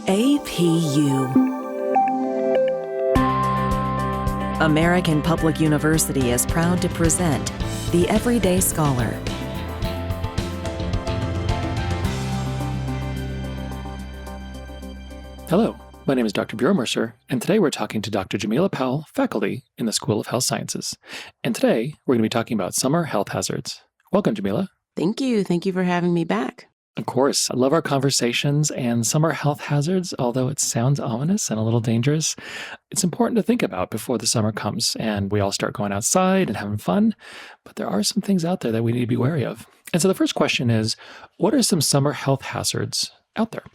APU. American Public University is proud to present The Everyday Scholar. Hello, my name is Dr. Bjorn Mercer, and today we're talking to Dr. Jameelah Powell, faculty in the School of Health Sciences. And today we're going to be talking about summer health hazards. Welcome, Jameelah. Thank you. Thank you for having me back. Of course, I love our conversations and summer health hazards, although it sounds ominous and a little dangerous. It's important to think about before the summer comes and we all start going outside and having fun. But there are some things out there that we need to be wary of. And so the first question is, what are some summer health hazards out there?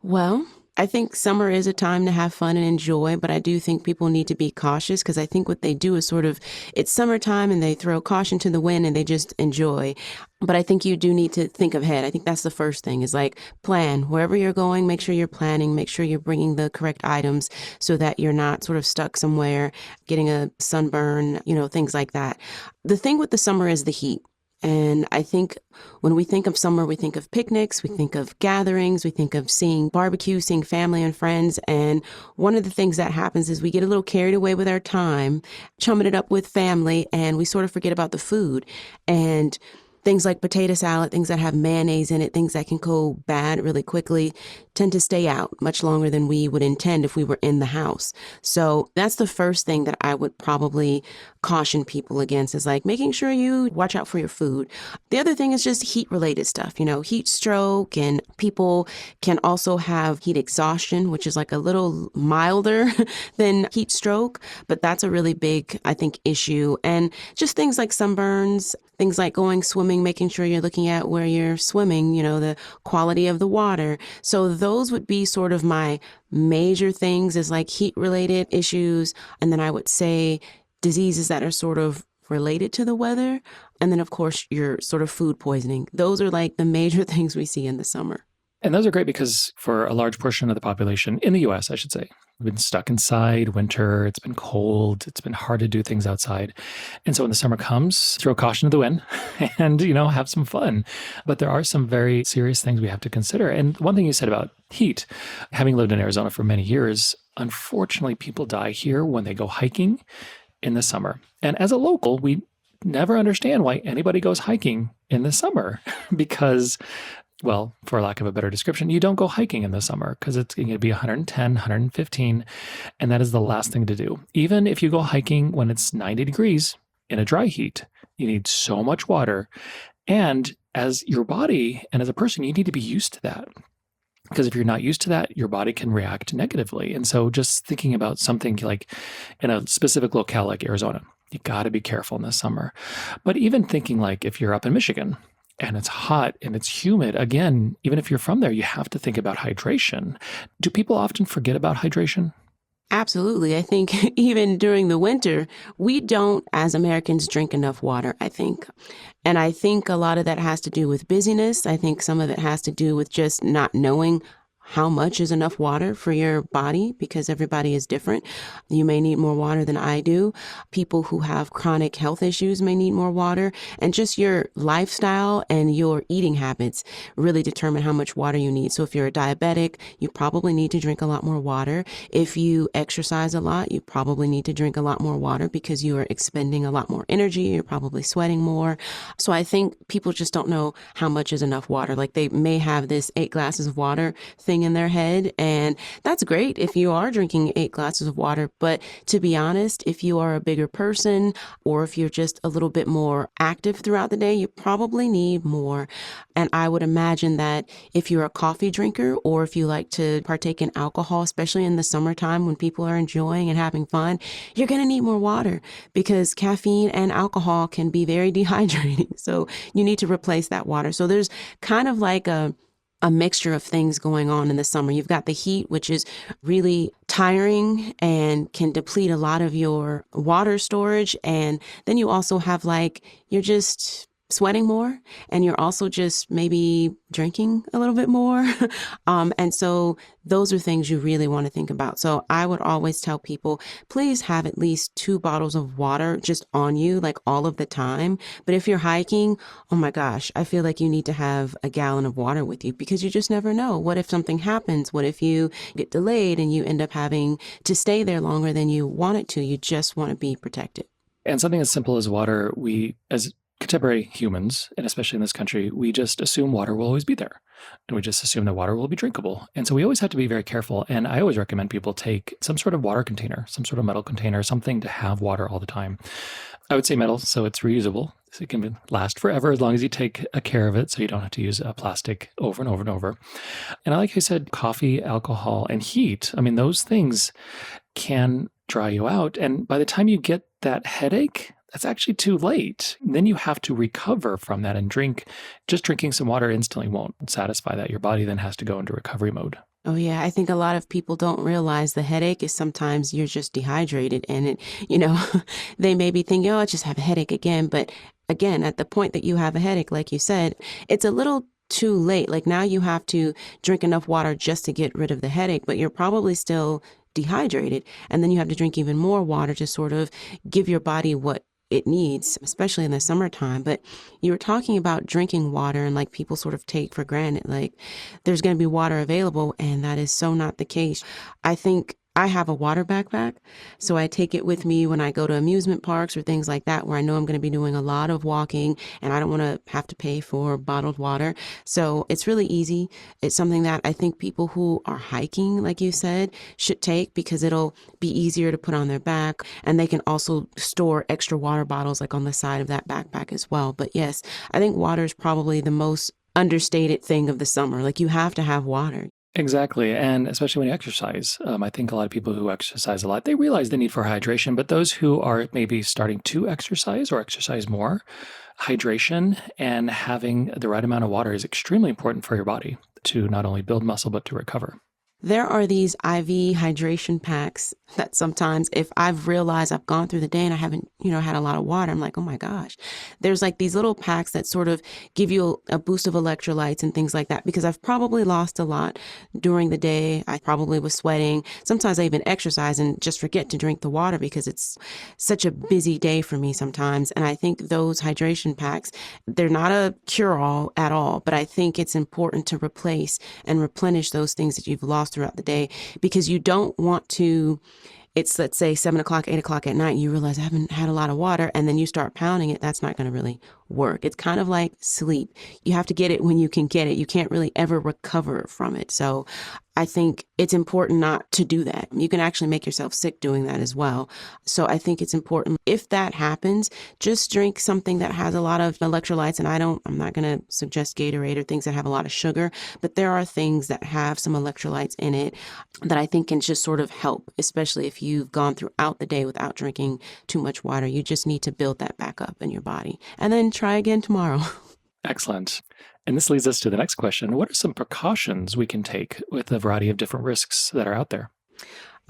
Well, I think summer is a time to have fun and enjoy, but I do think people need to be cautious because I think what they do is it's summertime and they throw caution to the wind and they just enjoy. But I think you do need to think ahead. I think that's the first thing is plan wherever you're going. Make sure you're planning, make sure you're bringing the correct items so that you're not sort of stuck somewhere, getting a sunburn, things like that. The thing with the summer is the heat. And I think when we think of summer, we think of picnics, we think of gatherings, we think of seeing barbecue, seeing family and friends. And one of the things that happens is we get a little carried away with our time, chumming it up with family, and we sort of forget about the food. And things like potato salad, things that have mayonnaise in it, things that can go bad really quickly, tend to stay out much longer than we would intend if we were in the house. So that's the first thing that I would probably caution people against is making sure you watch out for your food. The other thing is just heat related stuff, heat stroke, and people can also have heat exhaustion, which is a little milder than heat stroke, but that's a really big, I think, issue. And just things like sunburns, things like going swimming, making sure you're looking at where you're swimming, the quality of the water. So those would be sort of my major things is heat related issues. And then I would say diseases that are sort of related to the weather. And then, of course, your sort of food poisoning. Those are the major things we see in the summer. And those are great because for a large portion of the population, in the U.S., I should say, we've been stuck inside winter, it's been cold, it's been hard to do things outside. And so when the summer comes, throw caution to the wind and, have some fun. But there are some very serious things we have to consider. And one thing you said about heat, having lived in Arizona for many years, unfortunately, people die here when they go hiking in the summer. And as a local, we never understand why anybody goes hiking in the summer because, well, for lack of a better description, you don't go hiking in the summer because it's going to be 110, 115, and that is the last thing to do. Even if you go hiking when it's 90 degrees in a dry heat, you need so much water. And as your body and as a person, you need to be used to that. Because if you're not used to that, your body can react negatively. And so just thinking about something like in a specific locale like Arizona, you got to be careful in the summer. But even thinking if you're up in Michigan, and it's hot and it's humid, again, even if you're from there, you have to think about hydration. Do people often forget about hydration? Absolutely. I think even during the winter, we don't, as Americans, drink enough water, I think. And I think a lot of that has to do with busyness. I think some of it has to do with just not knowing how much is enough water for your body because everybody is different. You may need more water than I do. People who have chronic health issues may need more water, and just your lifestyle and your eating habits really determine how much water you need. So if you're a diabetic, you probably need to drink a lot more water. If you exercise a lot, you probably need to drink a lot more water because you are expending a lot more energy. You're probably sweating more. So I think people just don't know how much is enough water. They may have this 8 glasses of water thing in their head, and that's great if you are drinking 8 glasses of water. But to be honest, if you are a bigger person or if you're just a little bit more active throughout the day, you probably need more. And I would imagine that if you're a coffee drinker or if you like to partake in alcohol, especially in the summertime when people are enjoying and having fun, you're going to need more water because caffeine and alcohol can be very dehydrating. So you need to replace that water. So there's kind of a mixture of things going on in the summer. You've got the heat, which is really tiring and can deplete a lot of your water storage. And then you also have you're just sweating more, and you're also just maybe drinking a little bit more. And so those are things you really want to think about. So I would always tell people, please have at least 2 bottles of water just on you, like all of the time. But if you're hiking, oh my gosh, I feel like you need to have a gallon of water with you because you just never know. What if something happens? What if you get delayed and you end up having to stay there longer than you wanted to? You just want to be protected. And something as simple as water, we, as contemporary humans, and especially in this country, we just assume water will always be there. And we just assume that water will be drinkable. And so we always have to be very careful. And I always recommend people take some sort of water container, some sort of metal container, something to have water all the time. I would say metal, so it's reusable. So it can last forever as long as you take care of it, so you don't have to use plastic over and over and over. And like I said, coffee, alcohol, and heat, I mean, those things can dry you out. And by the time you get that headache, that's actually too late. Then you have to recover from that and drink. Just drinking some water instantly won't satisfy that. Your body then has to go into recovery mode. Oh, yeah. I think a lot of people don't realize the headache is sometimes you're just dehydrated and they may be thinking, oh, I just have a headache again. But again, at the point that you have a headache, like you said, it's a little too late. Like now you have to drink enough water just to get rid of the headache, but you're probably still dehydrated. And then you have to drink even more water to sort of give your body what it needs, especially in the summertime. But you were talking about drinking water and like people sort of take for granted, like there's going to be water available. And that is so not the case. I think I have a water backpack, so I take it with me when I go to amusement parks or things like that, where I know I'm going to be doing a lot of walking and I don't want to have to pay for bottled water. So it's really easy. It's something that I think people who are hiking, like you said, should take because it'll be easier to put on their back. And they can also store extra water bottles like on the side of that backpack as well. But yes, I think water is probably the most understated thing of the summer. Like you have to have water. Exactly. And especially when you exercise, I think a lot of people who exercise a lot, they realize the need for hydration, but those who are maybe starting to exercise or exercise more, hydration and having the right amount of water is extremely important for your body to not only build muscle, but to recover. There are these IV hydration packs that sometimes if I've realized I've gone through the day and I haven't, had a lot of water, I'm like, oh my gosh, there's like these little packs that sort of give you a boost of electrolytes and things like that, because I've probably lost a lot during the day. I probably was sweating. Sometimes I even exercise and just forget to drink the water because it's such a busy day for me sometimes. And I think those hydration packs, they're not a cure-all at all, but I think it's important to replace and replenish those things that you've lost throughout the day, because you don't want to, it's let's say 7 o'clock, 8 o'clock at night, and you realize I haven't had a lot of water, and then you start pounding it. That's not going to really work. It's kind of like sleep. You have to get it when you can get it. You can't really ever recover from it. So I think it's important not to do that. You can actually make yourself sick doing that as well. So I think it's important, if that happens, just drink something that has a lot of electrolytes. And I'm not going to suggest Gatorade or things that have a lot of sugar, but there are things that have some electrolytes in it that I think can just sort of help, especially if you've gone throughout the day without drinking too much water. You just need to build that back up in your body and then try again tomorrow. Excellent. And this leads us to the next question. What are some precautions we can take with a variety of different risks that are out there?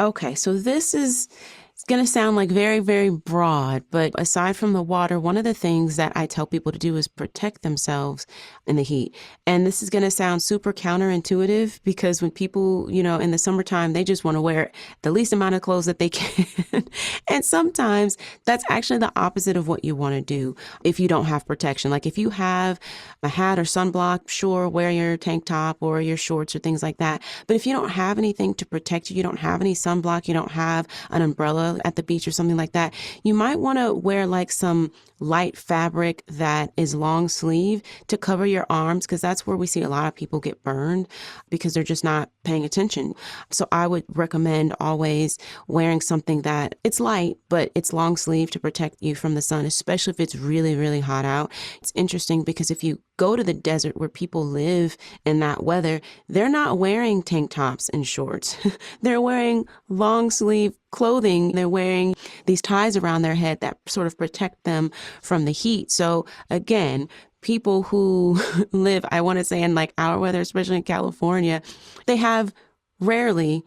Okay, so this is it's going to sound like very, very broad, but aside from the water, one of the things that I tell people to do is protect themselves in the heat. And this is going to sound super counterintuitive because when people, in the summertime, they just want to wear the least amount of clothes that they can. And sometimes that's actually the opposite of what you want to do if you don't have protection. Like if you have a hat or sunblock, sure, wear your tank top or your shorts or things like that. But if you don't have anything to protect you, you don't have any sunblock, you don't have an umbrella at the beach or something like that, you might want to wear like some light fabric that is long sleeve to cover your arms, because that's where we see a lot of people get burned because they're just not paying attention. So I would recommend always wearing something that it's light, but it's long sleeve to protect you from the sun, especially if it's really, really hot out. It's interesting because if you go to the desert where people live in that weather, they're not wearing tank tops and shorts. They're wearing long sleeve clothing. They're wearing these ties around their head that sort of protect them from the heat. So again, people who live, I want to say in like our weather, especially in California, they have rarely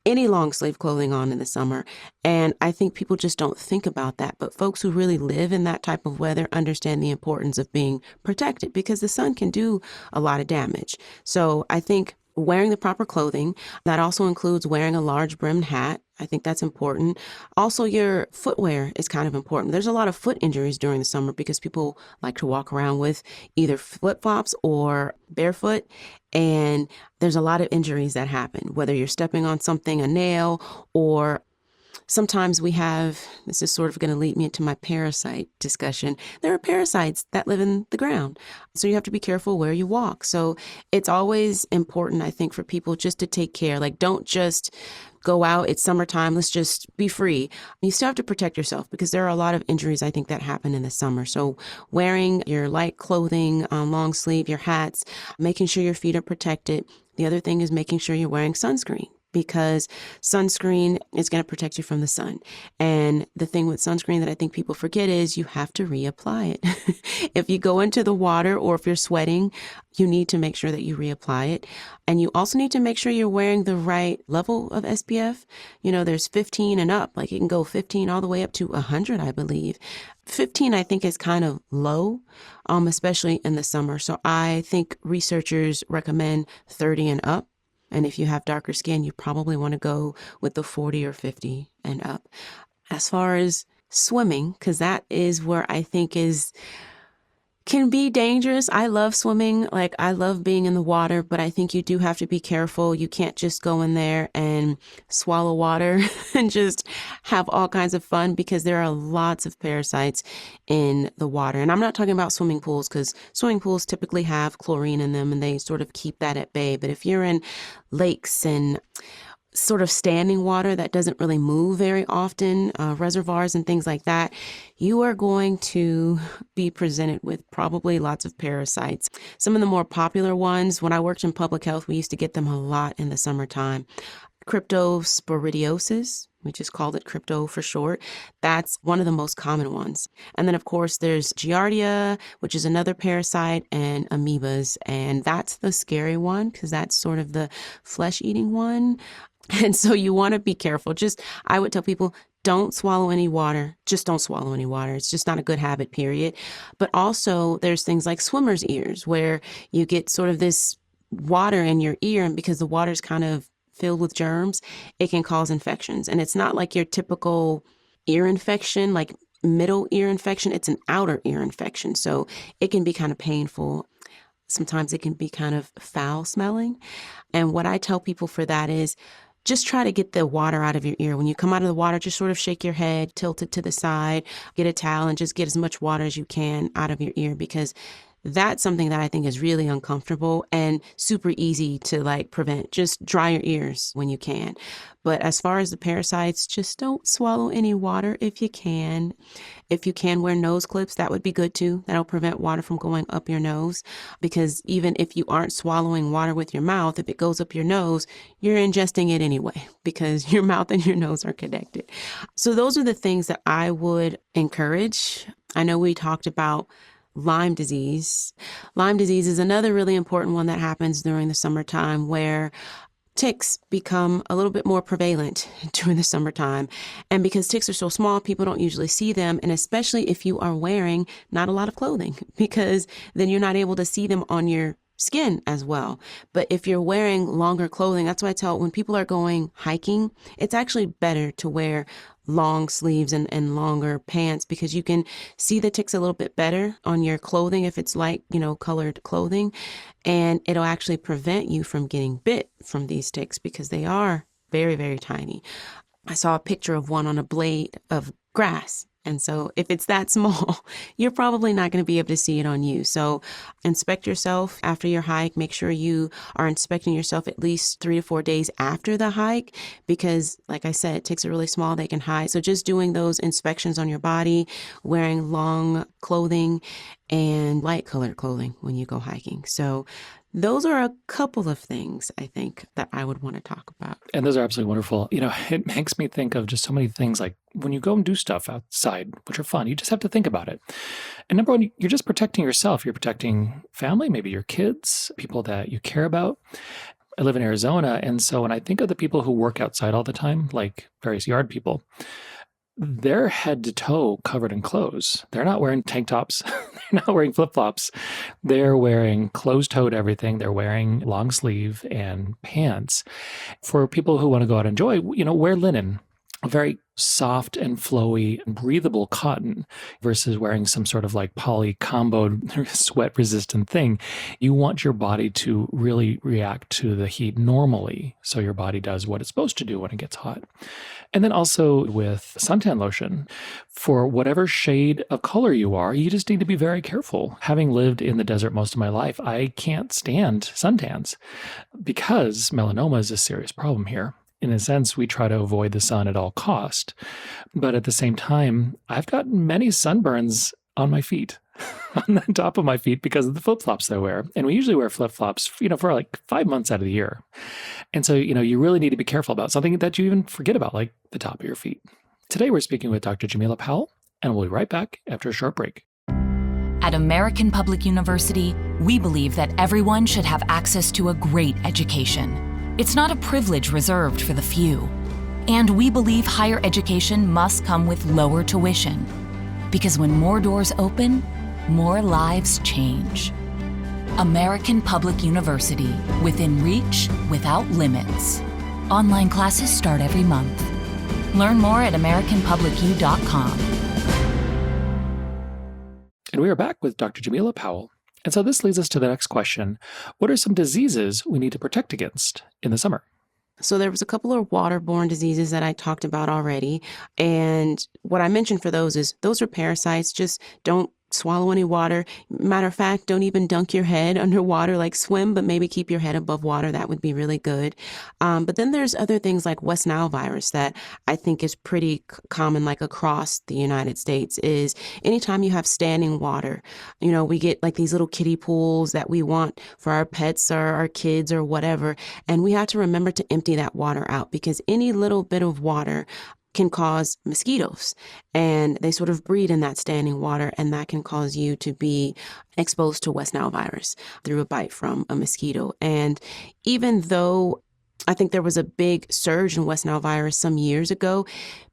any long sleeve clothing on in the summer. And I think people just don't think about that. But folks who really live in that type of weather understand the importance of being protected because the sun can do a lot of damage. So I think wearing the proper clothing, that also includes wearing a large brimmed hat. I think that's important. Also, your footwear is kind of important. There's a lot of foot injuries during the summer because people like to walk around with either flip-flops or barefoot. And there's a lot of injuries that happen, whether you're stepping on something, a nail, or sometimes we have, this is sort of going to lead me into my parasite discussion. There are parasites that live in the ground. So you have to be careful where you walk. So it's always important, I think, for people just to take care. Like, don't just go out. It's summertime. Let's just be free. You still have to protect yourself because there are a lot of injuries, I think, that happen in the summer. So wearing your light clothing, long sleeve, your hats, making sure your feet are protected. The other thing is making sure you're wearing sunscreen, because sunscreen is going to protect you from the sun. And the thing with sunscreen that I think people forget is you have to reapply it. If you go into the water or if you're sweating, you need to make sure that you reapply it. And you also need to make sure you're wearing the right level of SPF. You know, there's 15 and up, like you can go 15 all the way up to 100, I believe. 15, I think, is kind of low, especially in the summer. So I think researchers recommend 30 and up. And if you have darker skin, you probably want to go with the 40 or 50 and up. As far as swimming, because that is where I think can be dangerous. I love swimming. Like, I love being in the water, but I think you do have to be careful. You can't just go in there and swallow water and just have all kinds of fun, because there are lots of parasites in the water. And I'm not talking about swimming pools, because swimming pools typically have chlorine in them and they sort of keep that at bay. But if you're in lakes and sort of standing water that doesn't really move very often, reservoirs and things like that, you are going to be presented with probably lots of parasites. Some of the more popular ones, when I worked in public health, we used to get them a lot in the summertime. Cryptosporidiosis, we just called it crypto for short. That's one of the most common ones. And then, of course, there's Giardia, which is another parasite, and amoebas. And that's the scary one because that's sort of the flesh-eating one. And so you want to be careful. I would tell people, don't swallow any water. Just don't swallow any water. It's just not a good habit, period. But also there's things like swimmer's ears, where you get sort of this water in your ear, and because the water's kind of filled with germs, it can cause infections. And it's not like your typical ear infection, like middle ear infection. It's an outer ear infection. So it can be kind of painful. Sometimes it can be kind of foul smelling. And what I tell people for that is, just try to get the water out of your ear. When you come out of the water, just sort of shake your head, tilt it to the side, get a towel, and just get as much water as you can out of your ear, because that's something that I think is really uncomfortable and super easy to prevent. Just dry your ears when you can. But as far as the parasites, just don't swallow any water if you can. If you can wear nose clips, that would be good too. That'll prevent water from going up your nose, because even if you aren't swallowing water with your mouth, if it goes up your nose, you're ingesting it anyway, because your mouth and your nose are connected. So those are the things that I would encourage. I know we talked about Lyme disease. Lyme disease is another really important one that happens during the summertime, where ticks become a little bit more prevalent during the summertime. And because ticks are so small, people don't usually see them. And especially if you are wearing not a lot of clothing, because then you're not able to see them on your skin as well. But if you're wearing longer clothing, that's why I tell when people are going hiking, it's actually better to wear long sleeves and longer pants, because you can see the ticks a little bit better on your clothing if it's light, colored clothing. And it'll actually prevent you from getting bit from these ticks, because they are very, very tiny. I saw a picture of one on a blade of grass. And so if it's that small, you're probably not going to be able to see it on you. So inspect yourself after your hike. Make sure you are inspecting yourself at least 3 to 4 days after the hike, because like I said, ticks are really small. They can hide. So just doing those inspections on your body, wearing long clothing and light colored clothing when you go hiking. So those are a couple of things I think that I would want to talk about. And those are absolutely wonderful. It makes me think of just so many things, like when you go and do stuff outside, which are fun, you just have to think about it. And number one, you're just protecting yourself. You're protecting family, maybe your kids, people that you care about. I live in Arizona. And so when I think of the people who work outside all the time, like various yard people, they're head to toe covered in clothes. They're not wearing tank tops. They're not wearing flip-flops. They're wearing closed-toed everything. They're wearing long sleeve and pants. For people who want to go out and enjoy, wear linen. A very soft and flowy, breathable cotton versus wearing some sort of like poly comboed sweat resistant thing. You want your body to really react to the heat normally. So your body does what it's supposed to do when it gets hot. And then also with suntan lotion, for whatever shade of color you are, you just need to be very careful. Having lived in the desert most of my life, I can't stand suntans because melanoma is a serious problem here. In a sense, we try to avoid the sun at all cost. But at the same time, I've gotten many sunburns on my feet, on the top of my feet because of the flip-flops I wear. And we usually wear flip-flops, for like 5 months out of the year. And so, you really need to be careful about something that you even forget about, like the top of your feet. Today, we're speaking with Dr. Jameelah Powell, and we'll be right back after a short break. At American Public University, we believe that everyone should have access to a great education. It's not a privilege reserved for the few. And we believe higher education must come with lower tuition. Because when more doors open, more lives change. American Public University, within reach, without limits. Online classes start every month. Learn more at americanpublicu.com. And we are back with Dr. Jameelah Powell. And so this leads us to the next question. What are some diseases we need to protect against in the summer? So there was a couple of waterborne diseases that I talked about already. And what I mentioned for those are parasites. Just don't swallow any water. Matter of fact, don't even dunk your head underwater, like swim, but maybe keep your head above water. That would be really good. But then there's other things like West Nile virus that I think is pretty common, like across the United States, is anytime you have standing water, we get like these little kiddie pools that we want for our pets or our kids or whatever. And we have to remember to empty that water out because any little bit of water can cause mosquitoes, and they sort of breed in that standing water, and that can cause you to be exposed to West Nile virus through a bite from a mosquito. And even though I think there was a big surge in West Nile virus some years ago,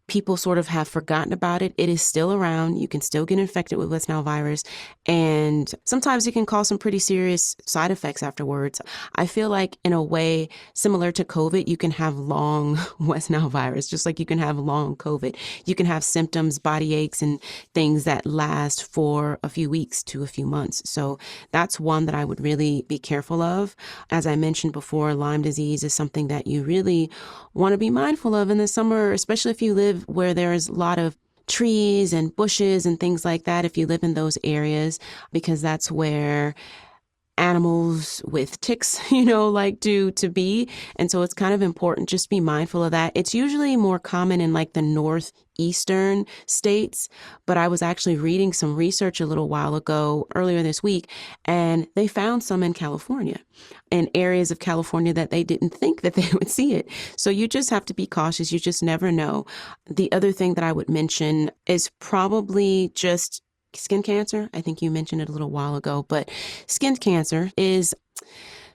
people sort of have forgotten about it. It is still around. You can still get infected with West Nile virus. And sometimes it can cause some pretty serious side effects afterwards. I feel like in a way, similar to COVID, you can have long West Nile virus, just like you can have long COVID. You can have symptoms, body aches, and things that last for a few weeks to a few months. So that's one that I would really be careful of. As I mentioned before, Lyme disease is something that you really want to be mindful of in the summer, especially if you live where there's a lot of trees and bushes and things like that, if you live in those areas, because that's where animals with ticks, like to be. And so it's kind of important just to be mindful of that. It's usually more common in like the northeastern states, but I was actually reading some research a little while ago, earlier this week, and they found some in California, in areas of California that they didn't think that they would see it. So you just have to be cautious. You just never know. The other thing that I would mention is probably just skin cancer. I think you mentioned it a little while ago, but skin cancer is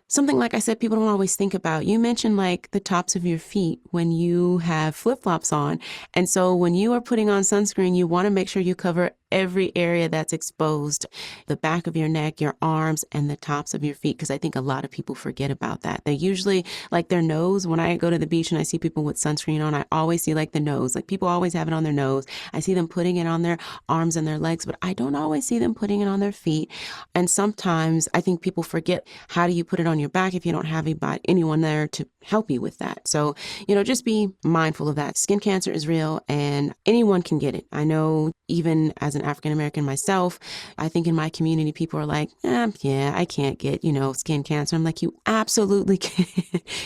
something, like I said, people don't always think about. You mentioned like the tops of your feet when you have flip-flops on. And so when you are putting on sunscreen, you want to make sure you cover every area that's exposed, the back of your neck, your arms, and the tops of your feet, because I think a lot of people forget about that. They usually like their nose. When I go to the beach and I see people with sunscreen on, I always see like the nose. Like people always have it on their nose. I see them putting it on their arms and their legs, but I don't always see them putting it on their feet. And sometimes I think people forget, how do you put it on your back if you don't have anyone there to help you with that? So, just be mindful of that. Skin cancer is real and anyone can get it. I know even as an African-American myself, I think in my community, people are like, yeah, I can't get, skin cancer. I'm like, you absolutely can.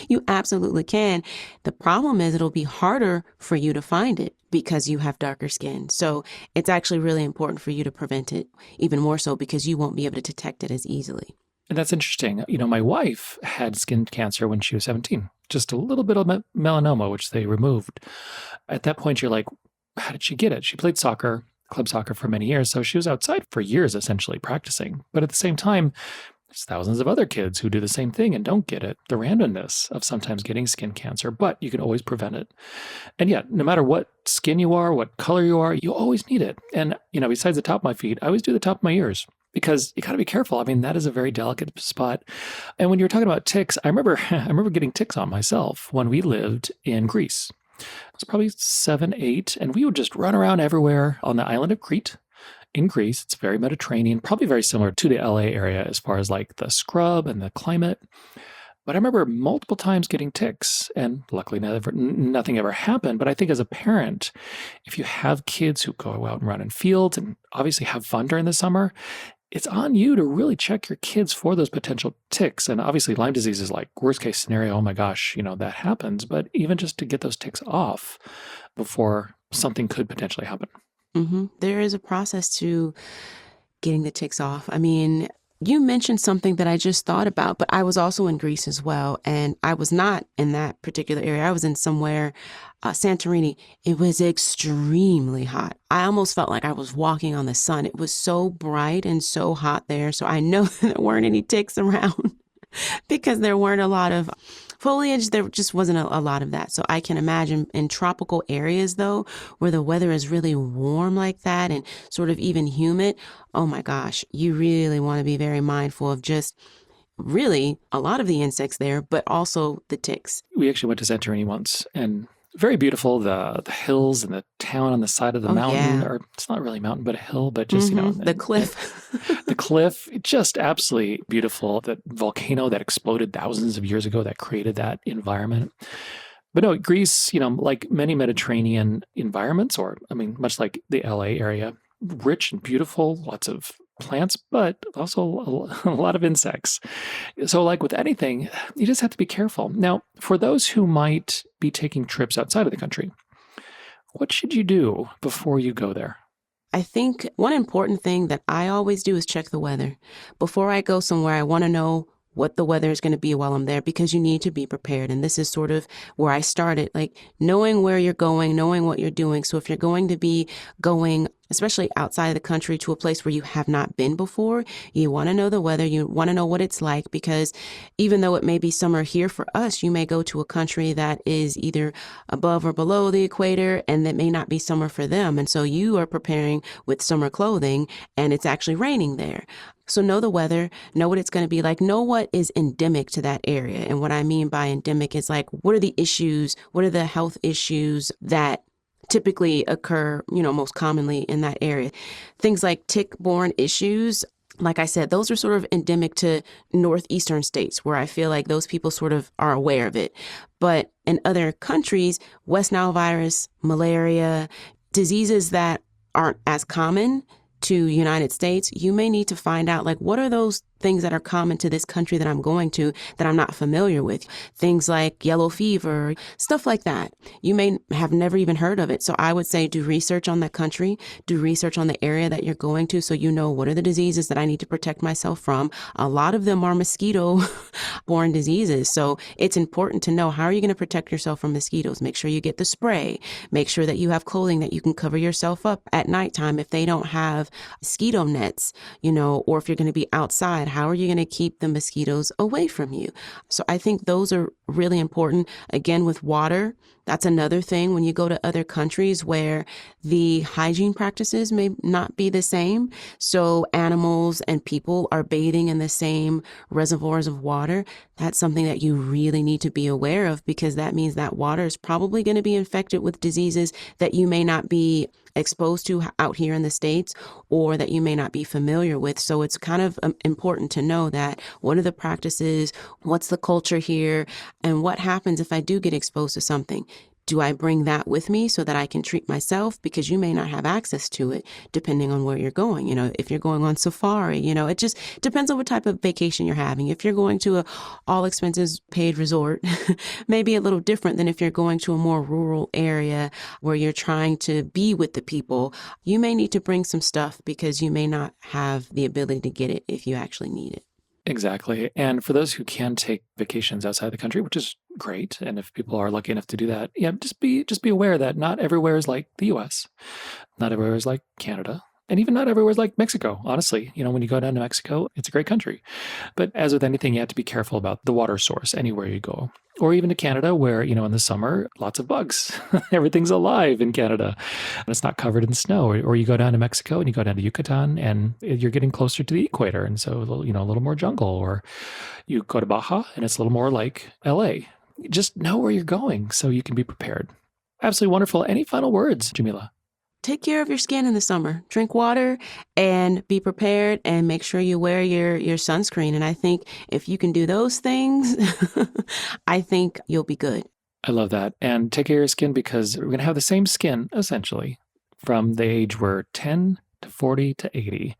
You absolutely can. The problem is it'll be harder for you to find it because you have darker skin. So it's actually really important for you to prevent it, even more so because you won't be able to detect it as easily. And that's interesting. My wife had skin cancer when she was 17, just a little bit of melanoma, which they removed. At that point, you're like, how did she get it? She played soccer, club soccer for many years. So she was outside for years, essentially practicing. But at the same time, There's thousands of other kids who do the same thing and don't get it. The randomness of sometimes getting skin cancer, but you can always prevent it. And yet, no matter what skin you are, what color you are, you always need it. And, besides the top of my feet, I always do the top of my ears because you got to be careful. I mean, that is a very delicate spot. And when you're talking about ticks, I remember getting ticks on myself when we lived in Greece. I was probably 7, 8, and we would just run around everywhere on the island of Crete. In Greece, it's very Mediterranean, probably very similar to the LA area as far as like the scrub and the climate. But I remember multiple times getting ticks, and luckily nothing ever happened. But I think as a parent, if you have kids who go out and run in fields and obviously have fun during the summer, it's on you to really check your kids for those potential ticks. And obviously Lyme disease is like worst case scenario. Oh my gosh, that happens. But even just to get those ticks off before something could potentially happen. Mm-hmm. There is a process to getting the ticks off. I mean, you mentioned something that I just thought about, but I was also in Greece as well. And I was not in that particular area. I was in somewhere, Santorini. It was extremely hot. I almost felt like I was walking on the sun. It was so bright and so hot there. So I know there weren't any ticks around because there weren't a lot of foliage. There just wasn't a lot of that. So I can imagine in tropical areas, though, where the weather is really warm like that and sort of even humid. Oh my gosh, you really want to be very mindful of just really a lot of the insects there, but also the ticks. We actually went to Santorini once, and very beautiful. The hills and the town on the side of the mountain, or it's not really a mountain, but a hill, but just, the cliff. The cliff, just absolutely beautiful. That volcano that exploded thousands of years ago that created that environment. But no, Greece, like many Mediterranean environments, much like the LA area, rich and beautiful, lots of plants, but also a lot of insects. So like with anything, you just have to be careful. Now, for those who might be taking trips outside of the country, what should you do before you go there? I think one important thing that I always do is check the weather. Before I go somewhere, I want to know what the weather is going to be while I'm there, because you need to be prepared. And this is sort of where I started, like knowing where you're going, knowing what you're doing. So if you're going to be going, especially outside of the country, to a place where you have not been before, you want to know the weather. You want to know what it's like, because even though it may be summer here for us, you may go to a country that is either above or below the equator, and that may not be summer for them. And so you are preparing with summer clothing and it's actually raining there. So know the weather, know what it's going to be like, know what is endemic to that area. And what I mean by endemic is like, what are the issues? What are the health issues that typically occur, most commonly in that area? Things like tick-borne issues. Like I said, those are sort of endemic to northeastern states, where I feel like those people sort of are aware of it. But in other countries, West Nile virus, malaria, diseases that aren't as common to United States, you may need to find out, like, what are those things that are common to this country that I'm going to that I'm not familiar with? Things like yellow fever, stuff like that. You may have never even heard of it. So I would say do research on that country, do research on the area that you're going to, so you know what are the diseases that I need to protect myself from. A lot of them are mosquito-borne diseases. So it's important to know, how are you going to protect yourself from mosquitoes? Make sure you get the spray. Make sure that you have clothing that you can cover yourself up at nighttime if they don't have mosquito nets, or if you're going to be outside, how are you going to keep the mosquitoes away from you? So I think those are really important. Again, with water, that's another thing when you go to other countries where the hygiene practices may not be the same. So animals and people are bathing in the same reservoirs of water. That's something that you really need to be aware of, because that means that water is probably going to be infected with diseases that you may not be exposed to out here in the States, or that you may not be familiar with. So it's kind of important to know that, what are the practices, what's the culture here, and what happens if I do get exposed to something? Do I bring that with me so that I can treat myself? Because you may not have access to it depending on where you're going. If you're going on safari, it just depends on what type of vacation you're having. If you're going to a all expenses paid resort, maybe a little different than if you're going to a more rural area where you're trying to be with the people. You may need to bring some stuff, because you may not have the ability to get it if you actually need it. Exactly. And for those who can take vacations outside the country, which is great, and if people are lucky enough to do that, just be aware that not everywhere is like the US. Not everywhere is like Canada. And even not everywhere's like Mexico, honestly. When you go down to Mexico, it's a great country. But as with anything, you have to be careful about the water source anywhere you go. Or even to Canada, where, in the summer, lots of bugs. Everything's alive in Canada. And it's not covered in snow. Or you go down to Mexico and you go down to Yucatan and you're getting closer to the equator. And so, a little more jungle. Or you go to Baja and it's a little more like LA. Just know where you're going so you can be prepared. Absolutely wonderful. Any final words, Jameelah? Take care of your skin in the summer. Drink water and be prepared and make sure you wear your sunscreen. And I think if you can do those things, I think you'll be good. I love that. And take care of your skin because we're going to have the same skin, essentially, from the age we're 10 to 40 to 80.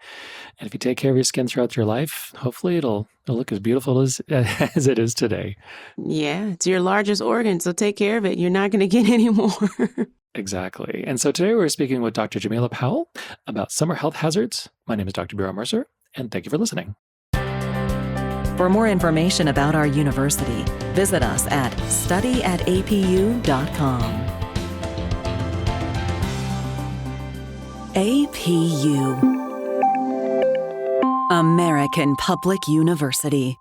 And if you take care of your skin throughout your life, hopefully it'll look as beautiful as it is today. Yeah, it's your largest organ, so take care of it. You're not going to get any more. Exactly. And so today we're speaking with Dr. Jameelah Powell about summer health hazards. My name is Dr. Bjorn Mercer, and thank you for listening. For more information about our university, visit us at studyatapu.com. APU, American Public University.